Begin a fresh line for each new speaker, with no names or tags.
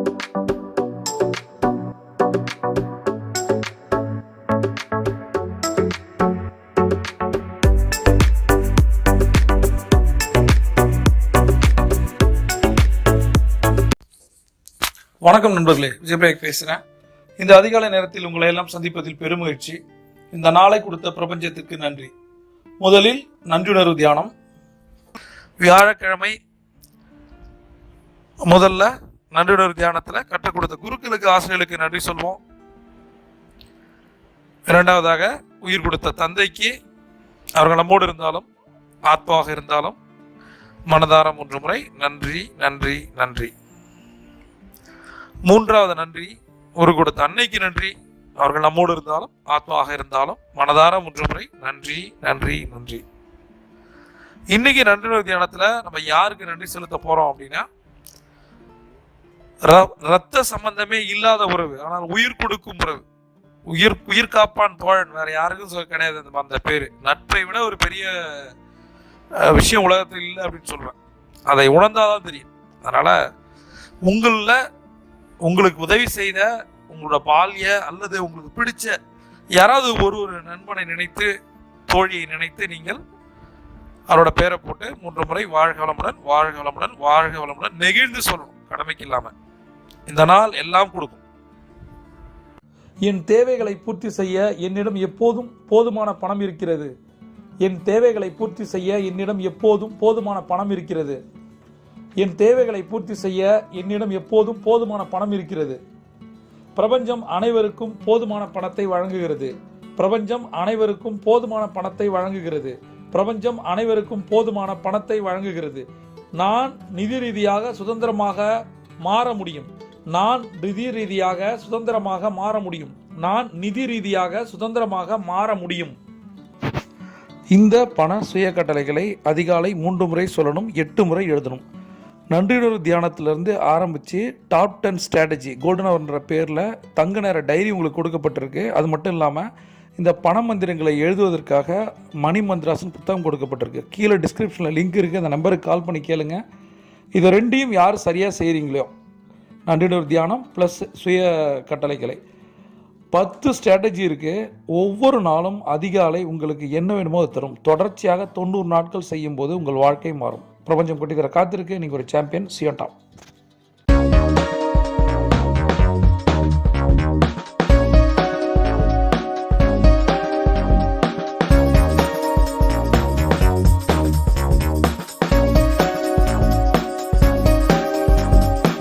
வணக்கம் நண்பர்களே, விஜயபிரேக் பேசுகிறேன். இந்த அதிகாலை நேரத்தில் உங்களை எல்லாம் சந்திப்பதில் பெருமகிழ்ச்சி. இந்த நாளை கொடுத்த பிரபஞ்சத்திற்கு நன்றி. முதலில் நன்றியுணர்வு தியானம். வியாழக்கிழமை முதல்ல நன்றியுணர்வு தியானத்தில் கற்றுக் கொடுத்த குருக்களுக்கு, ஆசிரியர்களுக்கு நன்றி சொல்வோம். இரண்டாவதாக உயிர் கொடுத்த தந்தைக்கு, அவர்கள் நம்மோடு இருந்தாலும் ஆத்மாவாக இருந்தாலும் மனதார 3 முறை நன்றி நன்றி நன்றி. மூன்றாவது நன்றி ஒரு கொடுத்த அன்னைக்கு நன்றி, அவர்கள் நம்மோடு இருந்தாலும் ஆத்மாவாக இருந்தாலும் மனதார 3 முறை நன்றி நன்றி நன்றி. இன்னைக்கு நன்றியுணர்வு தியானத்துல நம்ம யாருக்கு நன்றி செலுத்த போறோம் அப்படின்னா, ரத்த சம்பந்தமே இல்லாத உறவு, ஆனால் உயிர் கொடுக்கும் உறவு. உயிர் காப்பான் தோழன், வேற யாருக்கும் கிடையாது அந்த பேரு. நட்பை விட ஒரு பெரிய விஷயம் உலகத்தில் இல்லை அப்படின்னு சொல்றேன். அதை உணர்ந்தாதான் தெரியும். அதனால உங்களுக்கு உதவி செய்த உங்களோட பால்ய அல்லது உங்களுக்கு பிடிச்ச யாராவது ஒரு நண்பனை நினைத்து, தோழியை நினைத்து நீங்கள் அவரோட பேரை போட்டு 3 முறை வாழ்க வளமுடன், வாழ்க வளமுடன், வாழ்க வளமுடன் நெகிழ்ந்து சொல்லணும், கடமைக்கு இல்லாம. இந்த நாள் எல்லாம் கொடுக்கும்.
என் தேவைகளை பூர்த்தி செய்ய என்னிடம் எப்போதும் போதுமான பணம் இருக்கிறது. என் தேவைகளை பூர்த்தி செய்ய என்னிடம் எப்போதும் போதுமான பணம் இருக்கிறது. என் தேவைகளை பூர்த்தி செய்ய என்னிடம் எப்போதும் போதுமான பணம் இருக்கிறது. பிரபஞ்சம் அனைவருக்கும் போதுமான பணத்தை வழங்குகிறது. பிரபஞ்சம் அனைவருக்கும் போதுமான பணத்தை வழங்குகிறது. பிரபஞ்சம் அனைவருக்கும் போதுமான பணத்தை வழங்குகிறது. நான் நிதி ரீதியாக சுதந்திரமாக மாற முடியும். நான் நிதி ரீதியாக சுதந்திரமாக மாற முடியும். நான் நிதி ரீதியாக சுதந்திரமாக மாற முடியும். இந்த பண சுய கட்டளைகளை அதிகாலை 3 முறை சொல்லணும், 8 முறை எழுதணும். நன்றியுணர்வு தியானத்திலிருந்து ஆரம்பித்து டாப் 10 ஸ்ட்ராட்டஜி கோல்டன் அவர்ன்ற பேரில் தங்க நேர டைரி உங்களுக்கு கொடுக்கப்பட்டிருக்கு. அது மட்டும் இல்லாமல் இந்த பண மந்திரங்களை எழுதுவதற்காக மணி மந்திராசன் புத்தகம் கொடுக்கப்பட்டிருக்கு. கீழே டிஸ்கிரிப்ஷனில் லிங்க் இருக்குது, அந்த நம்பருக்கு கால் பண்ணி கேளுங்க. இதை ரெண்டையும் யார் சரியாக செய்கிறீங்களோ, நன்றியுணர்வு தியானம் ப்ளஸ் சுய கட்டளைகளை 10 ஸ்ட்ராட்டஜி இருக்குது. ஒவ்வொரு நாளும் அதிகாலை உங்களுக்கு என்ன வேணுமோ அது தரும். தொடர்ச்சியாக 90 நாட்கள் செய்யும் போது உங்கள் வாழ்க்கை மாறும். பிரபஞ்சம் கொட்டி தர காத்திருக்கு. நீங்கள் ஒரு champion. See you on top.